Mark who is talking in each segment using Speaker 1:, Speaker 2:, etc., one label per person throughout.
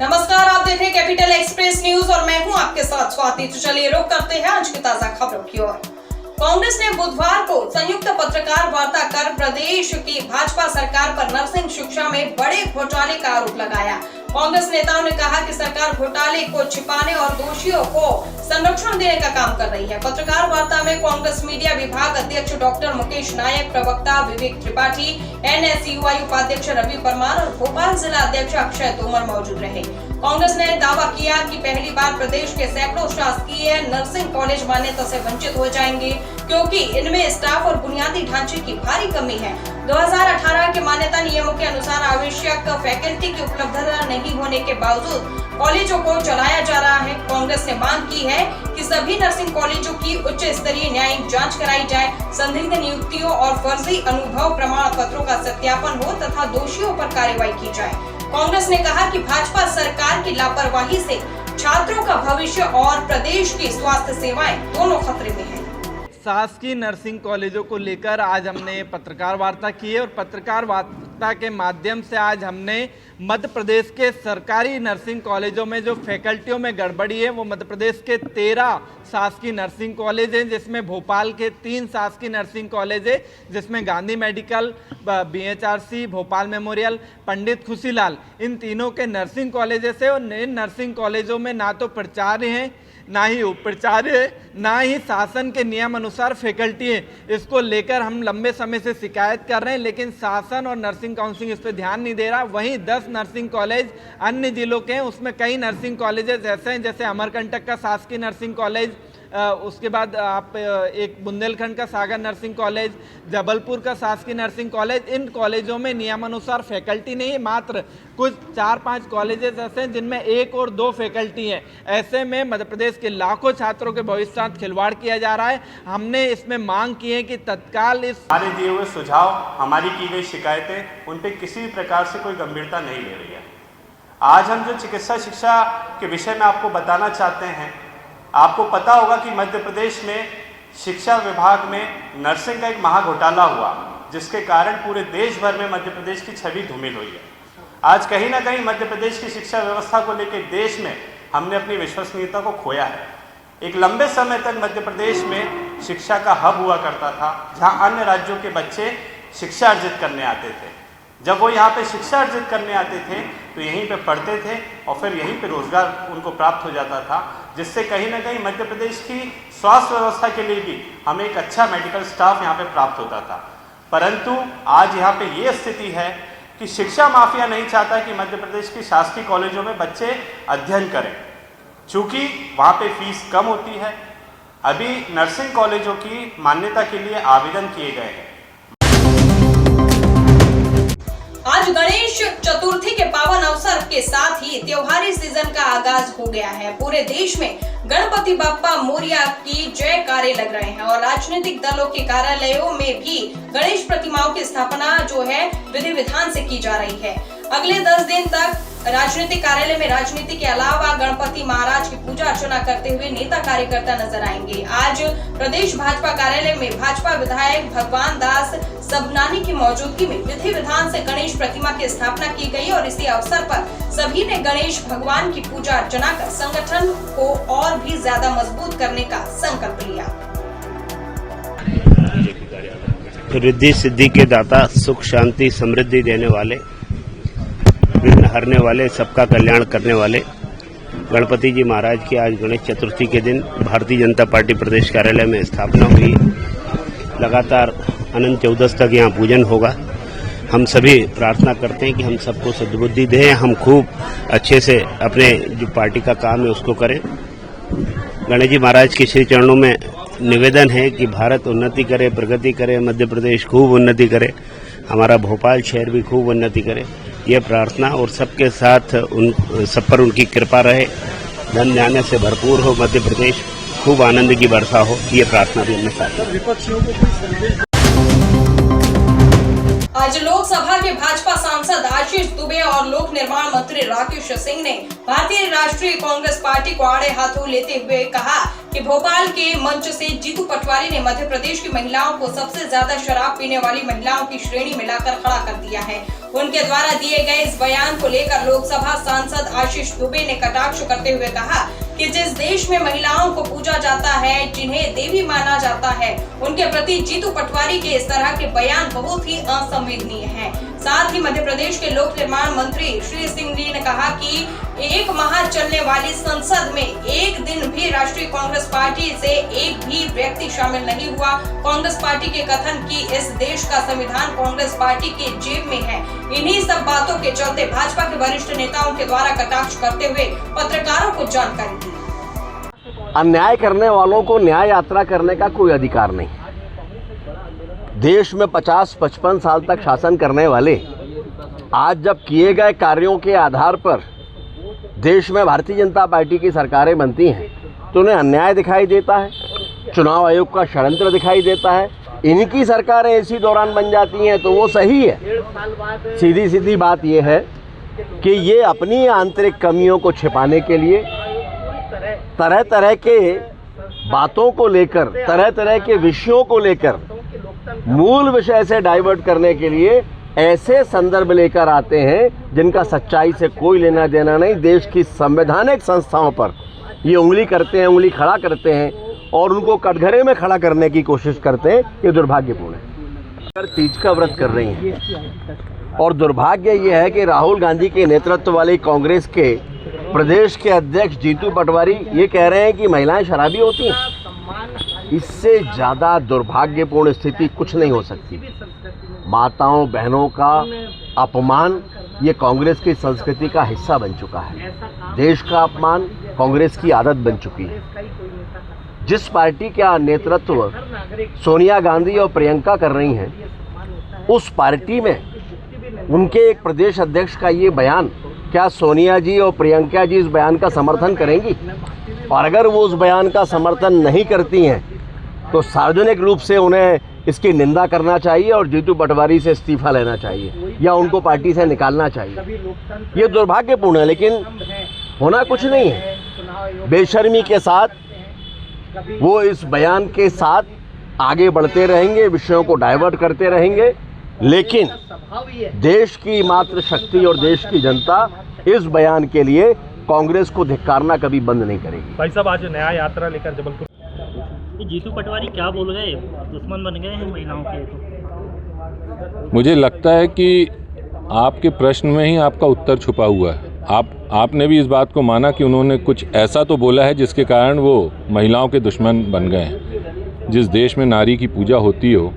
Speaker 1: नमस्कार, आप देख रहे हैं कैपिटल एक्सप्रेस न्यूज और मैं हूं आपके साथ स्वाति। तो चलिए रुक करते हैं आज की ताजा खबरों की ओर। कांग्रेस ने बुधवार को संयुक्त पत्रकार वार्ता कर प्रदेश की भाजपा सरकार पर नर्सिंग शिक्षा में बड़े घोटाले का आरोप लगाया। कांग्रेस नेताओं ने कहा कि सरकार घोटाले को छिपाने और दोषियों को संरक्षण देने का काम कर रही है। पत्रकार वार्ता में कांग्रेस मीडिया विभाग अध्यक्ष डॉक्टर मुकेश नायक, प्रवक्ता विवेक त्रिपाठी, NSUI उपाध्यक्ष रवि परमार और भोपाल जिला अध्यक्ष अक्षय तोमर मौजूद रहे। कांग्रेस ने दावा किया कि पहली बार प्रदेश के सैकड़ों शासकीय नर्सिंग कॉलेज मान्यता से वंचित हो जाएंगे, क्योंकि इनमें स्टाफ और बुनियादी ढांचे की भारी कमी है। 2018 के मान्यता नियमों के अनुसार आवश्यक फैकल्टी की उपलब्धता नहीं होने के बावजूद कॉलेजों को चलाया जा रहा है। कांग्रेस ने मांग की है कि सभी नर्सिंग कॉलेजों की उच्च स्तरीय न्यायिक जांच कराई जाए, संदिग्ध नियुक्तियों और फर्जी अनुभव प्रमाण पत्रों का सत्यापन हो तथा दोषियों पर कार्रवाई की जाए। कांग्रेस ने कहा कि भाजपा सरकार की लापरवाही से छात्रों का भविष्य और प्रदेश की स्वास्थ्य सेवाएं दोनों खतरे में हैं।
Speaker 2: शासकीय नर्सिंग कॉलेजों को लेकर आज हमने पत्रकार वार्ता की है और पत्रकार वार्ता के माध्यम से आज हमने मध्य प्रदेश के सरकारी नर्सिंग कॉलेजों में जो फैकल्टियों में गड़बड़ी है, वो मध्य प्रदेश के 13 शासकीय नर्सिंग कॉलेज हैं, जिसमें भोपाल के 3 शासकीय नर्सिंग कॉलेज है, जिसमें Gandhi medical, BHRC, Bhopal memorial, Pandit Khushilal, इन तीनों के नर्सिंग कॉलेजेस है। और इन नर्सिंग कॉलेजों में ना तो प्राचार्य हैं, ना ही उपचार्य है, ना ही शासन के नियम अनुसार फैकल्टी है। इसको लेकर हम लंबे समय से शिकायत कर रहे हैं, लेकिन शासन और नर्सिंग काउंसिल इस पर ध्यान नहीं दे रहा। वहीं 10 नर्सिंग कॉलेज अन्य जिलों के हैं, उसमें कई नर्सिंग कॉलेजेस ऐसे हैं जैसे अमरकंटक का शासकीय नर्सिंग कॉलेज, उसके बाद आप एक बुंदेलखंड का सागर नर्सिंग कॉलेज, जबलपुर का शासकीय नर्सिंग कॉलेज। इन कॉलेजों में नियमानुसार फैकल्टी नहीं है, मात्र कुछ 4-5 कॉलेजेस ऐसे हैं जिनमें 1 और 2 फैकल्टी हैं। ऐसे में मध्य प्रदेश के लाखों छात्रों के भविष्य के साथ खिलवाड़ किया जा रहा है। हमने इसमें मांग की है कि तत्काल इस
Speaker 3: हमारे दिए हुए सुझाव, हमारी की गई शिकायतें, उन पर किसी भी प्रकार से कोई गंभीरता नहीं ले रही है। आज हम जो चिकित्सा शिक्षा के विषय में आपको बताना चाहते हैं, आपको पता होगा कि मध्य प्रदेश में शिक्षा विभाग में नर्सिंग का एक महा हुआ, जिसके कारण पूरे देश भर में मध्य प्रदेश की छवि धूमिल हुई है। आज कहीं ना कहीं मध्य प्रदेश की शिक्षा व्यवस्था को लेकर देश में हमने अपनी विश्वसनीयता को खोया है। एक लंबे समय तक मध्य प्रदेश में शिक्षा का हब हुआ करता था, जहां अन्य राज्यों के बच्चे शिक्षा अर्जित करने आते थे। जब वो यहाँ पे शिक्षा अर्जित करने आते थे तो यहीं पे पढ़ते थे और फिर यहीं पे रोजगार उनको प्राप्त हो जाता था, जिससे कहीं ना कहीं मध्य प्रदेश की स्वास्थ्य व्यवस्था के लिए भी हमें एक अच्छा मेडिकल स्टाफ यहाँ पे प्राप्त होता था। परंतु आज यहाँ पे ये स्थिति है कि शिक्षा माफिया नहीं चाहता कि मध्य प्रदेश की शासकीय कॉलेजों में बच्चे अध्ययन करें, चूँकि वहाँ पे फीस कम होती है। अभी नर्सिंग कॉलेजों की मान्यता के लिए आवेदन किए गए हैं।
Speaker 1: आज गणेश चतुर्थी के पावन अवसर के साथ ही त्योहारी सीजन का आगाज हो गया है। पूरे देश में गणपति बाप्पा मोरिया की जयकारे लग रहे हैं और राजनीतिक दलों के कार्यालयों में भी गणेश प्रतिमाओं की स्थापना जो है विधि विधान से की जा रही है। अगले 10 दिन तक राजनीतिक कार्यालय में राजनीति के अलावा गणपति महाराज की पूजा अर्चना करते हुए नेता कार्यकर्ता नजर आएंगे। आज प्रदेश भाजपा कार्यालय में भाजपा विधायक भगवान दास सबनानी की मौजूदगी में विधि विधान से गणेश प्रतिमा की स्थापना की गई और इसी अवसर पर सभी ने गणेश भगवान की पूजा अर्चना कर संगठन को और भी ज्यादा मजबूत करने का संकल्प लिया।
Speaker 4: रिद्धि सिद्धि के दाता, सुख शांति समृद्धि देने वाले, विघ्न हरने वाले, सबका कल्याण करने वाले गणपति जी महाराज की आज गणेश चतुर्थी के दिन भारतीय जनता पार्टी प्रदेश कार्यालय में स्थापना हुई। लगातार अनंत चौदस तक यहाँ पूजन होगा। हम सभी प्रार्थना करते हैं कि हम सबको सद्बुद्धि दें, हम खूब अच्छे से अपने जो पार्टी का काम है उसको करें। गणेश जी महाराज के श्री चरणों में निवेदन है कि भारत उन्नति करे, प्रगति करे, मध्य प्रदेश खूब उन्नति करे, हमारा भोपाल शहर भी खूब उन्नति करे। ये प्रार्थना और सबके साथ सब पर उनकी कृपा रहे, धन धान्य से भरपूर हो मध्य प्रदेश, खूब आनंद की वर्षा हो, ये प्रार्थना भी हमने साथ।
Speaker 1: आज लोकसभा के भाजपा सांसद आशीष दुबे और लोक निर्माण मंत्री राकेश सिंह ने भारतीय राष्ट्रीय कांग्रेस पार्टी को आड़े हाथों लेते हुए कहा कि भोपाल के मंच से जीतू पटवारी ने मध्य प्रदेश की महिलाओं को सबसे ज्यादा शराब पीने वाली महिलाओं की श्रेणी में लाकर खड़ा कर दिया है उनके द्वारा दिए गए इस बयान को लेकर लोकसभा सांसद आशीष दुबे ने कटाक्ष करते हुए कहा कि जिस देश में महिलाओं को पूजा जाता है, जिन्हें देवी माना जाता है, उनके प्रति जीतू पटवारी के इस तरह के बयान बहुत ही असंवेदनीय हैं। साथ ही मध्य प्रदेश के लोक निर्माण मंत्री श्री सिंह जी ने कहा कि एक माह चलने वाली संसद में एक दिन भी राष्ट्रीय कांग्रेस पार्टी से एक भी व्यक्ति शामिल नहीं हुआ। कांग्रेस पार्टी के कथन की इस देश का संविधान कांग्रेस पार्टी के जेब में है। इन्हीं सब बातों के चलते भाजपा के वरिष्ठ नेताओं के द्वारा कटाक्ष करते हुए पत्रकारों को जानकारी दी।
Speaker 5: अन्याय करने वालों को न्याय यात्रा करने का कोई अधिकार नहीं। देश में 50-55 साल तक शासन करने वाले आज जब किए गए कार्यों के आधार पर देश में भारतीय जनता पार्टी की सरकारें बनती हैं तो उन्हें अन्याय दिखाई देता है, चुनाव आयोग का षड्यंत्र दिखाई देता है। इनकी सरकारें इसी दौरान बन जाती हैं तो वो सही है। सीधी सीधी बात यह है कि ये अपनी आंतरिक कमियों को छिपाने के लिए तरह तरह के बातों को लेकर, तरह तरह के विषयों को लेकर मूल विषय से डाइवर्ट करने के लिए ऐसे संदर्भ लेकर आते हैं जिनका सच्चाई से कोई लेना देना नहीं। देश की संवैधानिक संस्थाओं पर ये उंगली करते हैं, उंगली खड़ा करते हैं और उनको कटघरे में खड़ा करने की कोशिश करते हैं। ये दुर्भाग्यपूर्ण है। अगर तीज का व्रत कर रही हैं और दुर्भाग्य ये है कि राहुल गांधी के नेतृत्व वाली कांग्रेस के प्रदेश के अध्यक्ष जीतू पटवारी ये कह रहे हैं कि महिलाएं शराबी होती हैं। इससे ज़्यादा दुर्भाग्यपूर्ण स्थिति कुछ नहीं हो सकती। माताओं बहनों का अपमान ये कांग्रेस की संस्कृति का हिस्सा बन चुका है। देश का अपमान कांग्रेस की आदत बन चुकी है। जिस पार्टी का नेतृत्व सोनिया गांधी और प्रियंका कर रही हैं, उस पार्टी में उनके एक प्रदेश अध्यक्ष का ये बयान, क्या सोनिया जी और प्रियंका जी इस बयान का समर्थन करेंगी? और अगर वो उस बयान का समर्थन नहीं करती हैं तो सार्वजनिक रूप से उन्हें इसकी निंदा करना चाहिए और जीतू पटवारी से इस्तीफा लेना चाहिए या उनको पार्टी से निकालना चाहिए। ये दुर्भाग्यपूर्ण है, लेकिन होना कुछ नहीं है। बेशर्मी के साथ वो इस बयान के साथ आगे बढ़ते रहेंगे, विषयों को डाइवर्ट करते रहेंगे, लेकिन देश की मात्र शक्ति और देश की जनता इस बयान के लिए कांग्रेस को धिक्कारना कभी बंद नहीं करेगी।
Speaker 6: भाई साहब, आज न्याय यात्रा लेकर जबलपुर
Speaker 7: जीतू पटवारी क्या बोल गए? दुश्मन बन गए हैं महिलाओं के। तो
Speaker 8: मुझे लगता है कि आपके प्रश्न में ही आपका उत्तर छुपा हुआ है। आपने भी इस बात को माना कि उन्होंने कुछ ऐसा तो बोला है जिसके कारण वो महिलाओं के दुश्मन बन गए हैं। जिस देश में नारी की पूजा होती हो,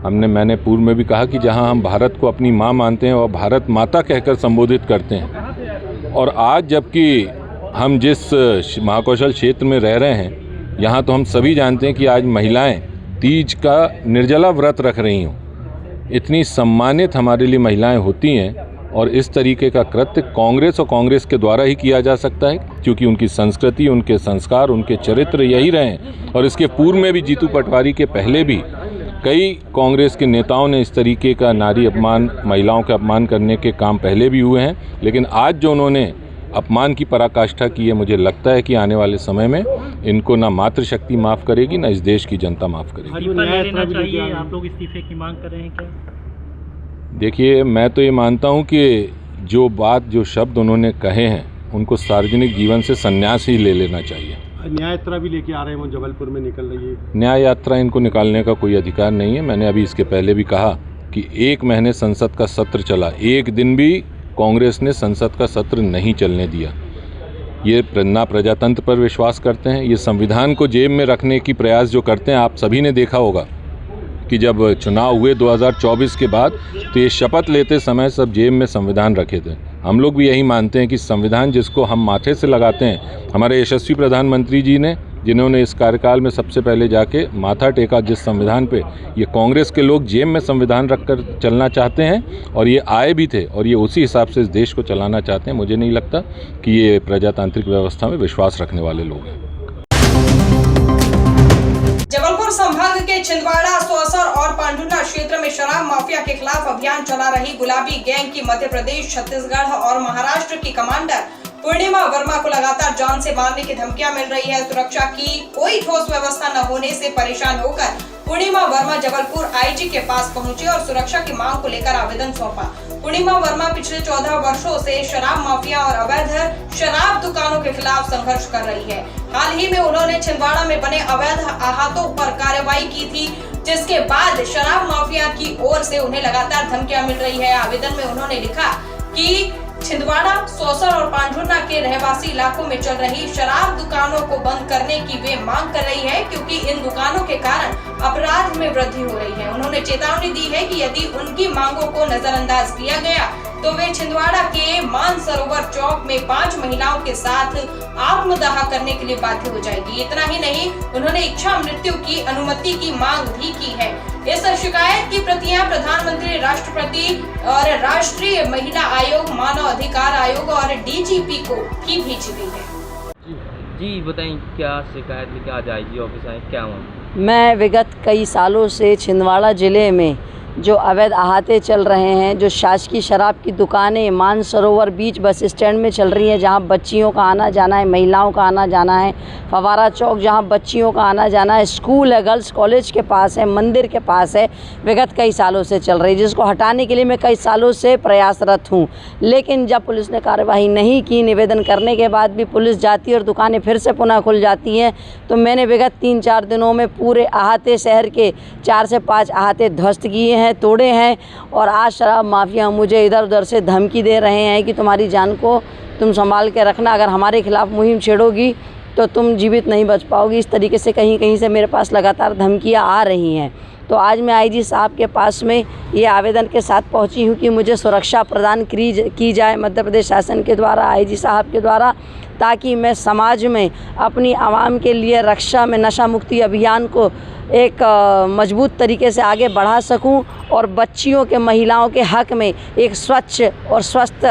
Speaker 8: मैंने पूर्व में भी कहा कि जहां हम भारत को अपनी माँ मानते हैं और भारत माता कहकर संबोधित करते हैं, और आज जबकि हम जिस महाकौशल क्षेत्र में रह रहे हैं, यहाँ तो हम सभी जानते हैं कि आज महिलाएं तीज का निर्जला व्रत रख रही हों। इतनी सम्मानित हमारे लिए महिलाएं होती हैं और इस तरीके का कृत्य कांग्रेस और कांग्रेस के द्वारा ही किया जा सकता है, क्योंकि उनकी संस्कृति, उनके संस्कार, उनके चरित्र यही रहे हैं। और इसके पूर्व में भी जीतू पटवारी के पहले भी कई कांग्रेस के नेताओं ने इस तरीके का नारी अपमान, महिलाओं का अपमान करने के काम पहले भी हुए हैं। लेकिन आज जो उन्होंने अपमान की पराकाष्ठा की है, मुझे लगता है कि आने वाले समय में इनको ना मातृशक्ति माफ़ करेगी, ना इस देश की जनता माफ़ करेगी।
Speaker 7: इस्तीफा ले लेना चाहिए। आप लोग इस्तीफे की मांग कर रहे हैं क्या?
Speaker 8: देखिए, मैं तो ये मानता हूँ कि जो शब्द उन्होंने कहे हैं उनको सार्वजनिक जीवन से संन्यास ही ले लेना चाहिए।
Speaker 6: न्याय यात्रा भी लेके आ रहे हैं, वो जबलपुर में निकल रही है।
Speaker 8: न्याय यात्रा इनको निकालने का कोई अधिकार नहीं है। मैंने अभी इसके पहले भी कहा कि 1 महीने संसद का सत्र चला, एक दिन भी कांग्रेस ने संसद का सत्र नहीं चलने दिया। ये ना प्रजातंत्र पर विश्वास करते हैं, ये संविधान को जेब में रखने की प्रयास जो करते हैं। आप सभी ने देखा होगा कि जब चुनाव हुए 2024 के बाद, तो ये शपथ लेते समय सब जेब में संविधान रखे थे। हम लोग भी यही मानते हैं कि संविधान जिसको हम माथे से लगाते हैं, हमारे यशस्वी प्रधानमंत्री जी ने, जिन्होंने इस कार्यकाल में सबसे पहले जाके माथा टेका जिस संविधान पे, ये कांग्रेस के लोग जेब में संविधान रखकर चलना चाहते हैं और ये आए भी थे और ये उसी हिसाब से इस देश को चलाना चाहते हैं। मुझे नहीं लगता कि ये प्रजातांत्रिक व्यवस्था में विश्वास रखने वाले लोग हैं।
Speaker 1: जबलपुर संभाग के छिंदवाड़ा, सौसर और पांडुना क्षेत्र में शराब माफिया के खिलाफ अभियान चला रही गुलाबी गैंग की मध्य प्रदेश, छत्तीसगढ़ और महाराष्ट्र की कमांडर पूर्णिमा वर्मा को लगातार जान से मारने की धमकियां मिल रही है। सुरक्षा की कोई ठोस व्यवस्था न होने से परेशान होकर पूर्णिमा वर्मा जबलपुर आईजी के पास पहुंचे और सुरक्षा की मांग को लेकर आवेदन सौंपा। पूर्णिमा वर्मा पिछले 14 वर्षों से शराब माफिया और अवैध शराब दुकानों के खिलाफ संघर्ष कर रही है। हाल ही में उन्होंने छिंदवाड़ा में बने अवैध आहातों पर कार्रवाई की थी, जिसके बाद शराब माफिया की ओर से उन्हें लगातार धमकियां मिल रही है। आवेदन में उन्होंने लिखा कि छिंदवाड़ा, सौसर और पांढुर्ना के रहवासी इलाकों में चल रही शराब दुकानों को बंद करने की वे मांग कर रही है, क्योंकि इन दुकानों के कारण अपराध में वृद्धि हो रही है। उन्होंने चेतावनी दी है कि यदि उनकी मांगों को नजरअंदाज किया गया तो वे छिंदवाड़ा के मानसरोवर चौक में 5 महिलाओं के साथ आत्मदाह करने के लिए बाध्य हो जाएगी। इतना ही नहीं, उन्होंने इच्छा मृत्यु की अनुमति की मांग भी की है। इस शिकायत की प्रतियां प्रधानमंत्री, राष्ट्रपति और राष्ट्रीय महिला आयोग, मानव अधिकार आयोग और डीजीपी को भी भेजी गई है।
Speaker 9: जी बताएं, क्या शिकायत लेके आज आईजी ऑफिस आए, क्या हुआ?
Speaker 10: मैं विगत कई सालों से छिंदवाड़ा ज़िले में जो अवैध अहाते चल रहे हैं, जो शासकीय शराब की दुकानें मानसरोवर बीच बस स्टैंड में चल रही हैं, जहां बच्चियों का आना जाना है, महिलाओं का आना जाना है, फवारा चौक जहां बच्चियों का आना जाना है, स्कूल है, गर्ल्स कॉलेज के पास है, मंदिर के पास है, विगत कई सालों से चल रही है, जिसको हटाने के लिए मैं कई सालों से प्रयासरत हूँ। लेकिन जब पुलिस ने कार्यवाही नहीं की, निवेदन करने के बाद भी पुलिस जाती है और दुकानें फिर से पुनः खुल जाती हैं, तो मैंने विगत 3-4 दिनों में पूरे अहाते शहर के 4 से 5 अहाते ध्वस्त किए हैं, तोड़े हैं। और आज शराब माफिया मुझे इधर उधर से धमकी दे रहे हैं कि तुम्हारी जान को तुम संभाल के रखना, अगर हमारे खिलाफ मुहिम छेड़ोगी तो तुम जीवित नहीं बच पाओगी। इस तरीके से कहीं कहीं से मेरे पास लगातार धमकियां आ रही हैं। तो आज मैं आईजी साहब के पास में ये आवेदन के साथ पहुंची हूं कि मुझे सुरक्षा प्रदान की जाए मध्य प्रदेश शासन के द्वारा, आईजी साहब के द्वारा, ताकि मैं समाज में अपनी आवाम के लिए रक्षा में नशा मुक्ति अभियान को एक मजबूत तरीके से आगे बढ़ा सकूं और बच्चियों के, महिलाओं के हक में एक स्वच्छ और स्वस्थ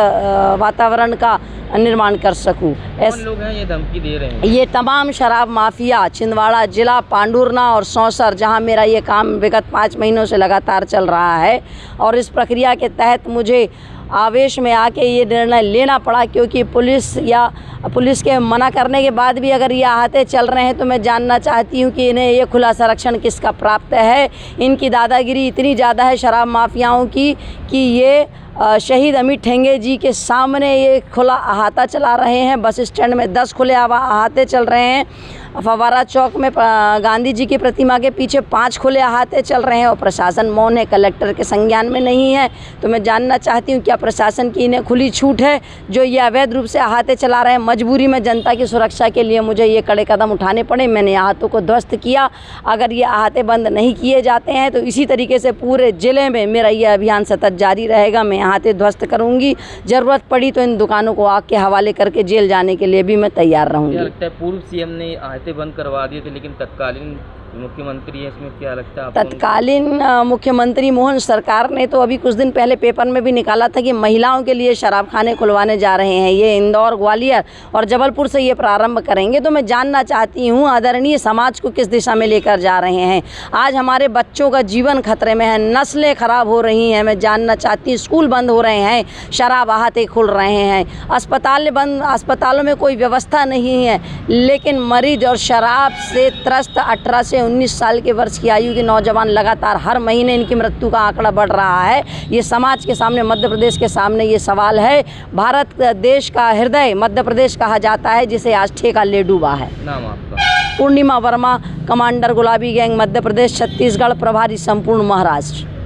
Speaker 10: वातावरण का निर्माण कर सकूं।
Speaker 9: कौन लोग हैं ये धमकी दे रहे हैं?
Speaker 10: ये तमाम शराब माफिया छिंदवाड़ा जिला, पांढुर्ना और सौसर, जहां मेरा ये काम विगत 5 महीनों से लगातार चल रहा है। और इस प्रक्रिया के तहत मुझे आवेश में आके ये निर्णय लेना पड़ा, क्योंकि पुलिस के मना करने के बाद भी अगर ये अहाते चल रहे हैं तो मैं जानना चाहती हूँ कि इन्हें ये खुला संरक्षण किसका प्राप्त है। इनकी दादागिरी इतनी ज़्यादा है शराब माफियाओं की कि ये शहीद अमित ठेंगे जी के सामने ये खुला अहाता चला रहे हैं। बस स्टैंड में 10 खुले अहाते चल रहे हैं। फवारा चौक में गांधी जी की प्रतिमा के पीछे 5 खुले अहाते चल रहे हैं और प्रशासन मौन है, कलेक्टर के संज्ञान में नहीं है। तो मैं जानना चाहती हूँ क्या प्रशासन की इन्हें खुली छूट है जो ये अवैध रूप से अहाते चला रहे हैं। मजबूरी में जनता की सुरक्षा के लिए मुझे ये कड़े कदम उठाने पड़े। मैंने अहातों को ध्वस्त किया। अगर ये अहाते बंद नहीं किए जाते हैं तो इसी तरीके से पूरे ज़िले में मेरा ये अभियान सतत जारी रहेगा। मैं अहाते ध्वस्त करूँगी, ज़रूरत पड़ी तो इन दुकानों को आग के हवाले करके जेल जाने के लिए भी मैं तैयार रहूँगी।
Speaker 9: लगता है पूर्व सीएम ने अहाते बंद करवा दिए थे, लेकिन तत्कालीन मुख्यमंत्री है, इसमें क्या लगता है?
Speaker 10: तत्कालीन मुख्यमंत्री मोहन सरकार ने तो अभी कुछ दिन पहले पेपर में भी निकाला था कि महिलाओं के लिए शराब खाने खुलवाने जा रहे हैं। ये इंदौर, ग्वालियर और जबलपुर से ये प्रारंभ करेंगे। तो मैं जानना चाहती हूँ आदरणीय समाज को किस दिशा में लेकर जा रहे हैं। आज हमारे बच्चों का जीवन खतरे में है, नस्लें खराब हो रही हैं। मैं जानना चाहती हूँ, स्कूल बंद हो रहे हैं, शराब अहाते खुल रहे हैं, अस्पतालों में कोई व्यवस्था नहीं है, लेकिन मरीज और शराब से त्रस्त 18 से 19 साल के वर्ष की आयु के नौजवान लगातार हर महीने इनकी मृत्यु का आंकड़ा बढ़ रहा है। ये समाज के सामने, मध्य प्रदेश के सामने ये सवाल है। भारत देश का हृदय मध्य प्रदेश कहा जाता है, जिसे आज ठेका ले डूबा है।
Speaker 9: नाम आपका?
Speaker 10: पूर्णिमा वर्मा, कमांडर गुलाबी गैंग, मध्य प्रदेश, छत्तीसगढ़, प्रभारी संपूर्ण महाराष्ट्र।